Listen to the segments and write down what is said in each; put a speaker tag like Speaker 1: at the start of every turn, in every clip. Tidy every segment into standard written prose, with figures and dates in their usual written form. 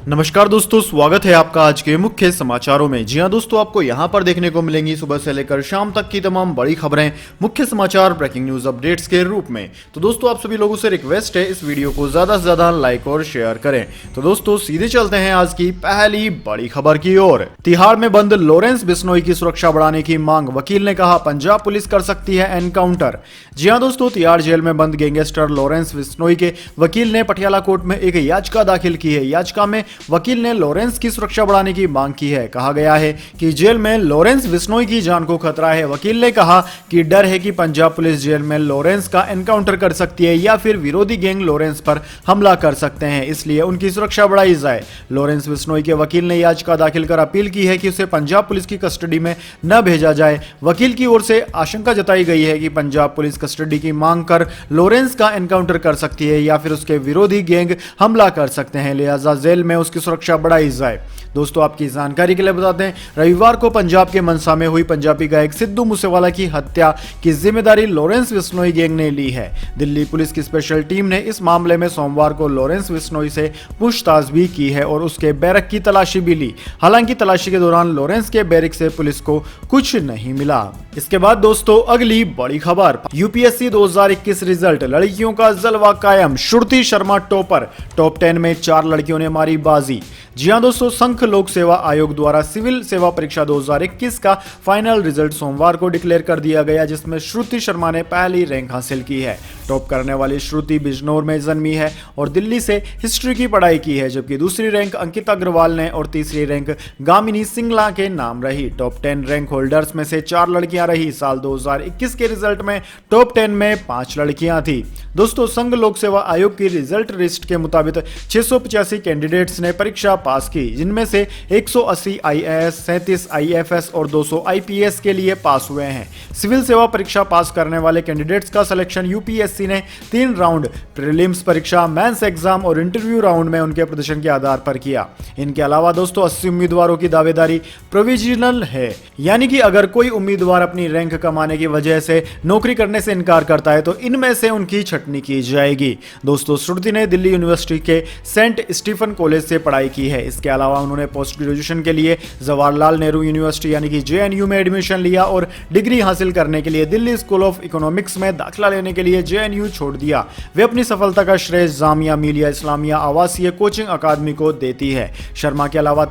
Speaker 1: नमस्कार दोस्तों, स्वागत है आपका आज के मुख्य समाचारों में। जी हां दोस्तों, आपको यहां पर देखने को मिलेंगी सुबह से लेकर शाम तक की तमाम बड़ी खबरें, मुख्य समाचार, ब्रेकिंग न्यूज अपडेट्स के रूप में। तो दोस्तों, आप सभी लोगों से रिक्वेस्ट है इस वीडियो को ज्यादा से ज्यादा लाइक और शेयर करें। तो दोस्तों, सीधे चलते हैं आज की पहली बड़ी खबर की ओर। तिहाड़ में बंद लॉरेंस बिश्नोई की सुरक्षा बढ़ाने की मांग, वकील ने कहा पंजाब पुलिस कर सकती है एनकाउंटर। जी हां दोस्तों, तिहाड़ जेल में बंद गैंगस्टर लॉरेंस बिश्नोई के वकील ने पटियाला कोर्ट में एक याचिका दाखिल की है। याचिका में वकील ने लॉरेंस की सुरक्षा बढ़ाने की मांग की है। कहा गया है कि जेल में लॉरेंस बिश्नोई की जान को खतरा है। वकील ने कहा कि डर है कि पंजाब पुलिस जेल में लॉरेंस का एनकाउंटर कर सकती है या फिर विरोधी गैंग लॉरेंस पर हमला कर सकते हैं, इसलिए उनकी सुरक्षा बढ़ाई जाए। लॉरेंस बिश्नोई के वकील ने याचिका दाखिल कर अपील की है कि उसे पंजाब पुलिस की कस्टडी में न भेजा जाए। वकील की ओर से आशंका जताई गई है कि पंजाब पुलिस कस्टडी की मांग कर लॉरेंस का एनकाउंटर कर सकती है या फिर उसके विरोधी गैंग हमला कर सकते हैं, लिहाजा जेल में उसकी सुरक्षा बढ़ाई जाए। दोस्तों, आपकी जानकारी के लिए बता दें, रविवार को पंजाब के मनसा में हुई पंजाबी गायक सिद्धू मूसेवाला की हत्या की जिम्मेदारी लॉरेंस बिश्नोई गैंग ने ली है। दिल्ली पुलिस की स्पेशल टीम ने इस मामले में सोमवार को लॉरेंस बिश्नोई से पूछताछ भी की है और उसके बैरक की तलाशी भी ली। हालांकि तलाशी के दौरान लॉरेंस के बैरक से पुलिस को कुछ नहीं मिला। इसके बाद दोस्तों, अगली बड़ी खबर, यूपीएससी 2021 रिजल्ट, लड़कियों का जलवा कायम, श्रुति शर्मा टॉपर, टॉप 10 में 4 लड़कियों ने मारी बाजी। जी हां दोस्तों, संघ लोक सेवा आयोग द्वारा सिविल सेवा परीक्षा 2021 का फाइनल रिजल्ट सोमवार को डिक्लेयर कर दिया गया, जिसमें श्रुति शर्मा ने पहली रैंक हासिल की है। टॉप करने वाली श्रुति बिजनौर में जन्मी है और दिल्ली से हिस्ट्री की पढ़ाई की है, जबकि दूसरी रैंक अंकिता अग्रवाल ने और तीसरी रैंक गामिनी सिंगला के नाम रही। टॉप 10 रैंक होल्डर्स में से 4 लड़कियां रही। साल 2021 के रिजल्ट में टॉप 10 में 5 लड़कियां थी। दोस्तों, संघ लोक सेवा आयोग की रिजल्ट लिस्ट के मुताबिक 685 कैंडिडेट्स ने परीक्षा पास की, जिनमें से 180 आईएएस, 37 आईएफएस और 200 आईपीएस के लिए पास हुए हैं। सिविल सेवा परीक्षा पास करने वाले कैंडिडेट्स का सिलेक्शन यूपीएससी ने 3 राउंड, प्रीलिम्स परीक्षा, मेंस एग्जाम और इंटरव्यू राउंड में उनके प्रदर्शन के आधार पर किया। इनके अलावा दोस्तों, 80 उम्मीदवारों की दावेदारी प्रोविजनल है, यानी कि अगर कोई उम्मीदवार अपनी रैंक कमाने की वजह से नौकरी करने से इनकार करता है तो इनमें से उनकी छटनी की जाएगी। दोस्तों, श्रुति ने दिल्ली यूनिवर्सिटी के सेंट स्टीफन कॉलेज से पढ़ाई की है। इसके अलावा उन्होंने पोस्ट ग्रेजुएशन के लिए जवाहरलाल नेहरू यूनिवर्सिटी यानी कि जेएनयू में एडमिशन लिया और डिग्री हासिल करने के लिए दिल्ली स्कूल ऑफ इकोनॉमिक्स में दाखिला लेने के लिए जेएनयू छोड़ दिया। वे अपनी सफलता का श्रेय जामिया मिलिया इस्लामिया आवासीय कोचिंग अकादमी को देती है। शर्मा के अलावा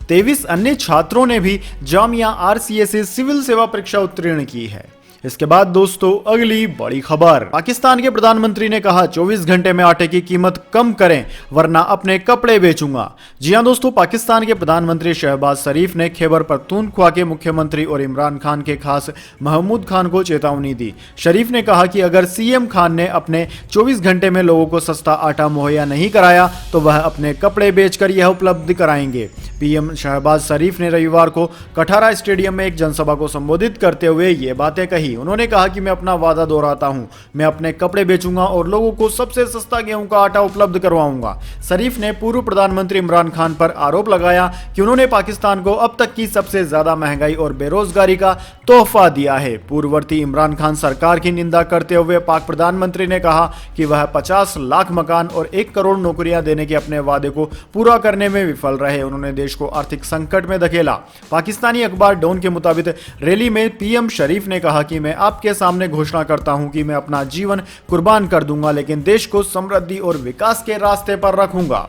Speaker 1: 23 अन्य छात्रों ने भी जामिया आरसीए से सिविल सेवा परीक्षा उत्तीर्ण की है। इसके बाद दोस्तों, अगली बड़ी खबर, पाकिस्तान के प्रधानमंत्री ने कहा 24 घंटे में आटे की कीमत कम करें वरना अपने कपड़े बेचूंगा। जी हां दोस्तों, पाकिस्तान के प्रधानमंत्री शहबाज शरीफ ने खैबर पख्तूनख्वा के मुख्यमंत्री और इमरान खान के खास महमूद खान को चेतावनी दी। शरीफ ने कहा कि अगर सीएम खान ने अपने 24 घंटे में लोगों को सस्ता आटा मुहैया नहीं कराया तो वह अपने कपड़े बेचकर यह उपलब्ध कराएंगे। पीएम शहबाज शरीफ ने रविवार को कठारा स्टेडियम में एक जनसभा को संबोधित करते हुए ये बातें कही। उन्होंने कहा कि मैं अपना वादा दोहराता हूं, मैं अपने कपड़े बेचूंगा और लोगों को सबसे सस्ता गेहूं का आटा उपलब्ध करवाऊंगा। शरीफ ने पूर्व प्रधानमंत्री इमरान खान पर आरोप लगाया कि उन्होंने पाकिस्तान को अब तक की सबसे ज्यादा महंगाई और बेरोजगारी का तोहफा दिया है। पूर्ववर्ती इमरान खान सरकार की निंदा करते हुए पाक प्रधानमंत्री ने कहा कि वह 50 लाख मकान और 1 करोड़ नौकरियां देने के अपने वादे को पूरा करने में विफल रहे। उन्होंने देश को आर्थिक संकट में धकेला। पाकिस्तानी अखबार डॉन के मुताबिक रैली में पीएम शरीफ ने कहा कि मैं आपके सामने घोषणा करता हूं कि मैं अपना जीवन कुर्बान कर दूंगा, लेकिन देश को समृद्धि और विकास के रास्ते पर रखूंगा।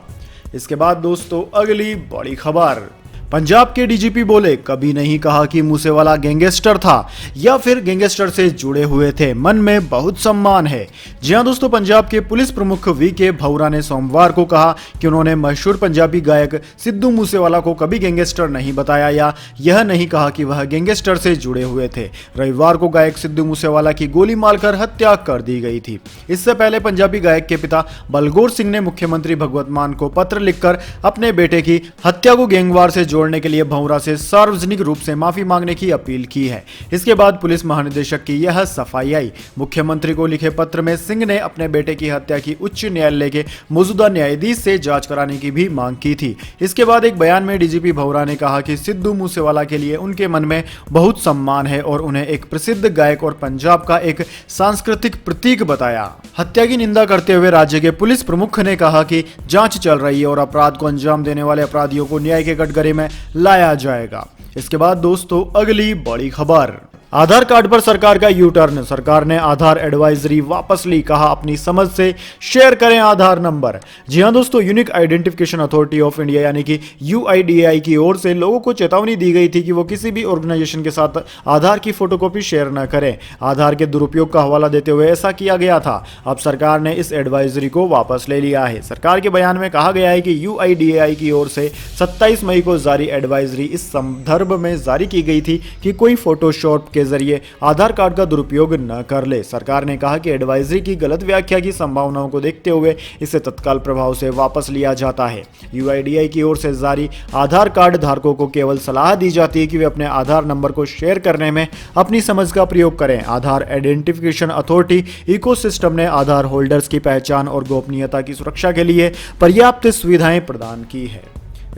Speaker 1: इसके बाद दोस्तों, अगली बड़ी खबर, पंजाब के डीजीपी बोले कभी नहीं कहा कि मूसेवाला गैंगस्टर था या फिर गैंगस्टर से जुड़े हुए थे, मन में बहुत सम्मान है। जी हां दोस्तों, पंजाब के पुलिस प्रमुख वीके भौरा ने सोमवार को कहा कि उन्होंने मशहूर पंजाबी गायक सिद्धू मूसेवाला को कभी गैंगस्टर नहीं बताया या यह नहीं कहा कि वह गैंगस्टर से जुड़े हुए थे। रविवार को गायक सिद्धू मूसेवाला की गोली मारकर हत्या कर दी गई थी। इससे पहले पंजाबी गायक के पिता बलगौर सिंह ने मुख्यमंत्री भगवत मान को पत्र लिखकर अपने बेटे की हत्या को गैंगवार से जोड़ने के लिए भौरा से सार्वजनिक रूप से माफी मांगने की अपील की है। इसके बाद पुलिस महानिदेशक की यह सफाई आई। मुख्यमंत्री को लिखे पत्र में सिंह ने अपने बेटे की हत्या की उच्च न्यायालय के मौजूदा न्यायाधीश से जांच कराने की भी मांग की थी। इसके बाद एक बयान में डीजीपी भौरा ने कहा कि सिद्धू मूसेवाला के लिए उनके मन में बहुत सम्मान है और उन्हें एक प्रसिद्ध गायक और पंजाब का एक सांस्कृतिक प्रतीक बताया। हत्या की निंदा करते हुए राज्य के पुलिस प्रमुख ने कहा कि जांच चल रही है और अपराध को अंजाम देने वाले अपराधियों को न्याय के कटघरे में लाया जाएगा। इसके बाद दोस्तों अगली बड़ी खबर, आधार कार्ड पर सरकार का यू टर्न। सरकार ने आधार एडवाइजरी वापस ली, कहा अपनी समझ से शेयर करें आधार नंबर। जी हां दोस्तों, unique identification authority of India यानी कि UIDAI की ओर से लोगों को चेतावनी दी गई थी कि वो किसी भी ऑर्गेनाइजेशन के साथ आधार की फोटोकॉपी शेयर न करें। आधार के दुरुपयोग का हवाला देते हुए ऐसा किया गया था। अब सरकार ने इस एडवाइजरी को वापस ले लिया है। सरकार के बयान में कहा गया है कि UIDAI की ओर से 27 मई को जारी एडवाइजरी इस संदर्भ में जारी की गई थी कि कोई फोटोशॉप के जरिए आधार कार्ड का दुरुपयोग न कर ले। सरकार ने कहा कि एडवाइजरी की गलत व्याख्या की संभावनाओं को देखते हुए इसे तत्काल प्रभाव से वापस लिया जाता है। UIDAI की ओर से जारी आधार कार्ड धारकों को केवल सलाह दी जाती है कि वे अपने आधार नंबर को शेयर करने में अपनी समझ का प्रयोग करें। आधार आइडेंटिफिकेशन अथॉरिटी इकोसिस्टम ने आधार होल्डर्स की पहचान और गोपनीयता की सुरक्षा के लिए पर्याप्त सुविधाएं प्रदान की है।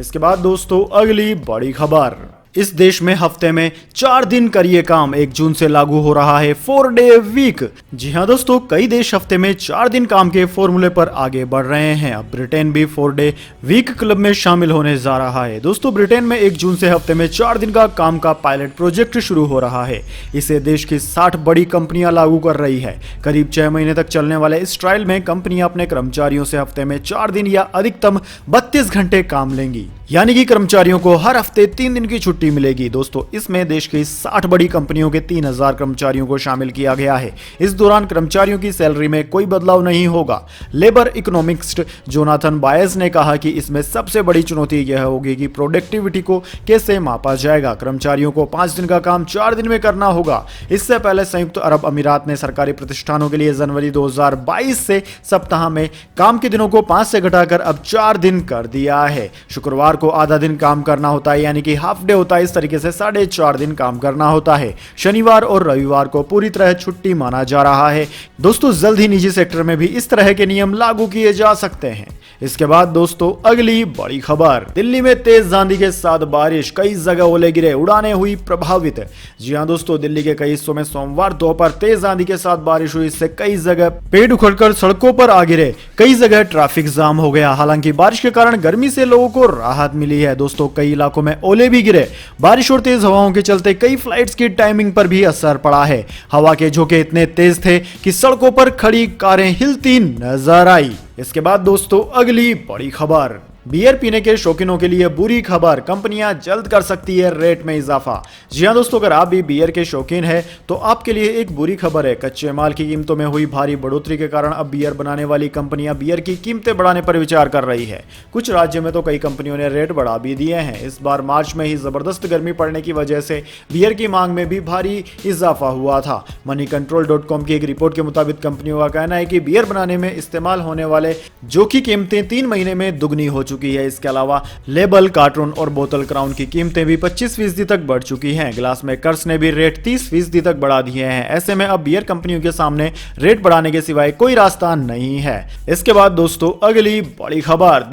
Speaker 1: इसके बाद दोस्तों अगली बड़ी खबर, इस देश में हफ्ते में 4 दिन करिए काम, 1 जून से लागू हो रहा है 4 डे वीक। जी हां दोस्तों, कई देश हफ्ते में 4 दिन काम के फॉर्मूले पर आगे बढ़ रहे हैं। अब ब्रिटेन भी 4 डे वीक क्लब में शामिल होने जा रहा है। दोस्तों, ब्रिटेन में 1 जून से हफ्ते में 4 दिन का काम का पायलट प्रोजेक्ट शुरू हो रहा है। इसे देश की 60 बड़ी कंपनियां लागू कर रही है। करीब 6 महीने तक चलने वाले इस ट्रायल में कंपनियां अपने कर्मचारियों से हफ्ते में 4 दिन या अधिकतम 32 घंटे काम लेंगी, यानी कि कर्मचारियों को हर हफ्ते 3 दिन की छुट्टी मिलेगी। दोस्तों, इसमें देश की 60 बड़ी कंपनियों के 3000 कर्मचारियों को शामिल किया गया है। इस दौरान कर्मचारियों की सैलरी में कोई बदलाव नहीं होगा। लेबर इकोनॉमिस्ट जोनाथन बायस ने कहा कि इसमें सबसे बड़ी चुनौती यह होगी कि प्रोडक्टिविटी को कैसे मापा जाएगा। कर्मचारियों को 5 दिन का काम 4 दिन में करना होगा। इससे पहले संयुक्त अरब अमीरात ने सरकारी प्रतिष्ठानों के लिए जनवरी 2022 से सप्ताह में काम के दिनों को 5 से घटाकर अब 4 दिन कर दिया है। शुक्रवार को आधा दिन काम करना होता है, यानी कि हाफ डे होता है। इस तरीके से 4.5 दिन काम करना होता है। शनिवार और रविवार को पूरी तरह छुट्टी माना जा रहा है। दोस्तों, जल्द ही निजी सेक्टर में भी इस तरह के नियम लागू किए जा सकते हैं। इसके बाद दोस्तों अगली बड़ी खबर, दिल्ली में तेज आंधी के साथ बारिश, कई जगह ओले गिरे, उड़ानें हुई प्रभावित। जी हां दोस्तों, दिल्ली के कई हिस्सों में सोमवार दोपहर तेज आंधी के साथ बारिश हुई। इससे कई जगह पेड़ उखड़कर सड़कों पर आ गिरे, कई जगह ट्रैफिक जाम हो गया। हालांकि बारिश के कारण गर्मी से लोगों को राहत मिली है। दोस्तों, कई इलाकों में ओले भी गिरे। बारिश और तेज हवाओं के चलते कई फ्लाइट्स की टाइमिंग पर भी असर पड़ा है। हवा के झोंके इतने तेज थे कि सड़कों पर खड़ी कारें हिलती नजर आई। इसके बाद दोस्तों अगली बड़ी खबर, बियर पीने के शौकीनों के लिए बुरी खबर, कंपनियां जल्द कर सकती है रेट में इजाफा। जी हां दोस्तों, अगर आप भी बियर के शौकीन हैं तो आपके लिए एक बुरी खबर है। कच्चे माल की कीमतों में हुई भारी बढ़ोतरी के कारण अब बियर बनाने वाली कंपनियां बियर की कीमतें बढ़ाने पर विचार कर रही है। कुछ राज्यों में तो कई कंपनियों ने रेट बढ़ा भी दिए हैं। इस बार मार्च में ही जबरदस्त गर्मी पड़ने की वजह से बियर की मांग में भी भारी इजाफा हुआ था। moneycontrol.com की एक रिपोर्ट के मुताबिक कंपनियों का कहना है कि बियर बनाने में इस्तेमाल होने वाले जो की कीमतें 3 महीने में दुगनी हो चुकी है। इसके अलावा लेबल, कार्टून और बोतल क्राउन की कीमतें भी 25% तक बढ़ चुकी हैं। ग्लास मेकर्स ने भी रेट 30% तक बढ़ा दिए हैं। ऐसे में अब बियर कंपनियों के सामने रेट बढ़ाने के सिवाय कोई रास्ता नहीं है। इसके बाद दोस्तों अगली बड़ी खबर,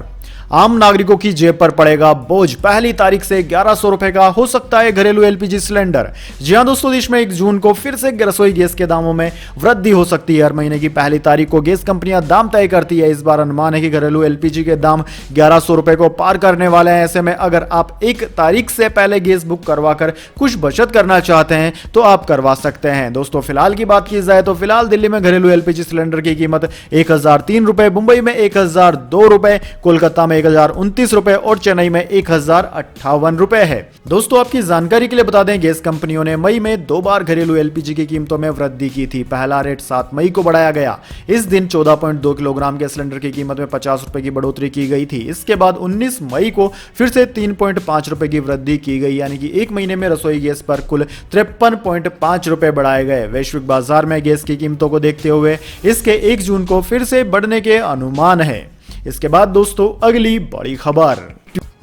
Speaker 1: आम नागरिकों की जेब पर पड़ेगा बोझ, पहली तारीख से 1100 रुपए का हो सकता है घरेलू एलपीजी सिलेंडर। जी हां दोस्तों, देश में 1 जून को फिर से रसोई गैस के दामों में वृद्धि हो सकती है। हर महीने की पहली तारीख को गैस कंपनियां दाम तय करती है। इस बार अनुमान है कि घरेलू एलपीजी के दाम 1100 रुपए को पार करने वाले हैं। ऐसे में अगर आप 1 तारीख से पहले गैस बुक करवाकर कुछ बचत करना चाहते हैं तो आप करवा सकते हैं। दोस्तों, फिलहाल की बात की जाए तो फिलहाल दिल्ली में घरेलू एलपीजी सिलेंडर की कीमत 1003 रुपए, मुंबई में 1002 रुपए, कोलकाता में 1029 रुपए और चेन्नई में 1058 रुपए है। दोस्तों, आपकी जानकारी के लिए बता दें, गैस कंपनियों ने मई में 2 बार घरेलू एलपीजी की कीमतों में वृद्धि की थी। पहला रेट 7 मई को बढ़ाया गया। इस दिन 14.2 किलोग्राम गैस सिलेंडर की कीमत में 50 रुपए की बढ़ोतरी की गई थी। इसके बाद 19 मई को फिर से 3.5 रुपए की वृद्धि की गई, यानी कि 1 महीने में रसोई गैस पर कुल 53.5 रुपए बढ़ाए गए। वैश्विक बाजार में गैस की कीमतों को देखते हुए इसके 1 जून को फिर से बढ़ने के अनुमान है। इसके बाद दोस्तों अगली बड़ी खबर,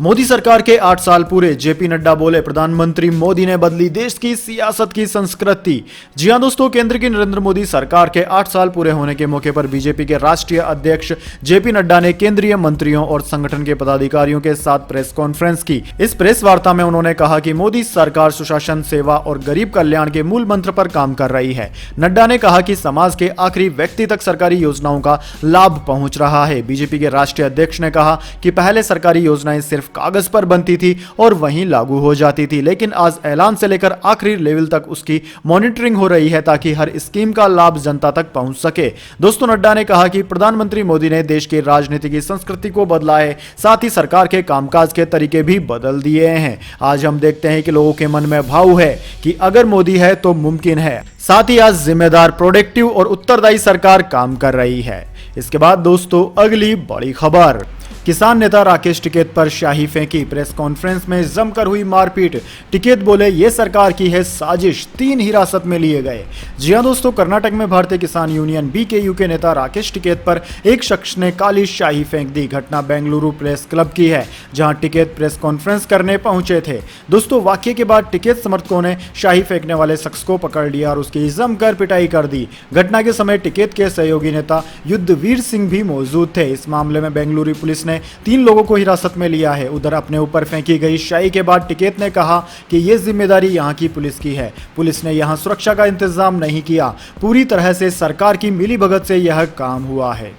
Speaker 1: मोदी सरकार के 8 साल पूरे, जेपी नड्डा बोले प्रधानमंत्री मोदी ने बदली देश की सियासत की संस्कृति। जी हां दोस्तों, केंद्र की नरेंद्र मोदी सरकार के 8 साल पूरे होने के मौके पर बीजेपी के राष्ट्रीय अध्यक्ष जेपी नड्डा ने केंद्रीय मंत्रियों और संगठन के पदाधिकारियों के साथ प्रेस कॉन्फ्रेंस की। इस प्रेस वार्ता में उन्होंने कहा कि मोदी सरकार सुशासन, सेवा और गरीब कल्याण के मूल मंत्र पर काम कर रही है। नड्डा ने कहा कि समाज के आखिरी व्यक्ति तक सरकारी योजनाओं का लाभ पहुंच रहा है। बीजेपी के राष्ट्रीय अध्यक्ष ने कहा कि पहले सरकारी योजनाएं सिर्फ कागज पर बनती थी और वहीं लागू हो जाती थी, लेकिन आज ऐलान से लेकर आखिरी लेवल तक उसकी मॉनिटरिंग हो रही है ताकि हर स्कीम का लाभ जनता तक पहुंच सके। दोस्तों, नड्डा ने कहा कि प्रधानमंत्री मोदी ने देश की राजनीति की संस्कृति को बदला है, साथ ही सरकार के कामकाज के तरीके भी बदल दिए हैं। आज हम देखते हैं कि लोगों के मन में भाव है कि अगर मोदी है तो मुमकिन है। साथ ही आज जिम्मेदार, प्रोडक्टिव और उत्तरदायी सरकार काम कर रही है। इसके बाद दोस्तों अगली बड़ी खबर, किसान नेता राकेश टिकैत पर स्याही फेंकी। प्रेस कॉन्फ्रेंस में जमकर हुई मारपीट। टिकैत बोले ये सरकार की है साजिश, 3 हिरासत में लिए गए। जी हां दोस्तों, कर्नाटक में भारतीय किसान यूनियन बीकेयू के नेता राकेश टिकैत पर एक शख्स ने काली स्याही फेंक दी। घटना बेंगलुरु प्रेस क्लब की है, जहां टिकैत प्रेस कॉन्फ्रेंस करने पहुंचे थे। दोस्तों, वाकये के बाद टिकैत समर्थकों ने स्याही फेंकने वाले शख्स को पकड़ लिया और उसकी जमकर पिटाई कर दी। घटना के समय टिकैत के सहयोगी नेता युद्धवीर सिंह भी मौजूद थे। इस मामले में बेंगलुरु पुलिस ने 3 लोगों को हिरासत में लिया है। उधर अपने ऊपर फेंकी गई स्याही के बाद टिकैत ने कहा कि यह जिम्मेदारी यहां की पुलिस की है। पुलिस ने यहां सुरक्षा का इंतजाम नहीं किया। पूरी तरह से सरकार की मिलीभगत से यह काम हुआ है।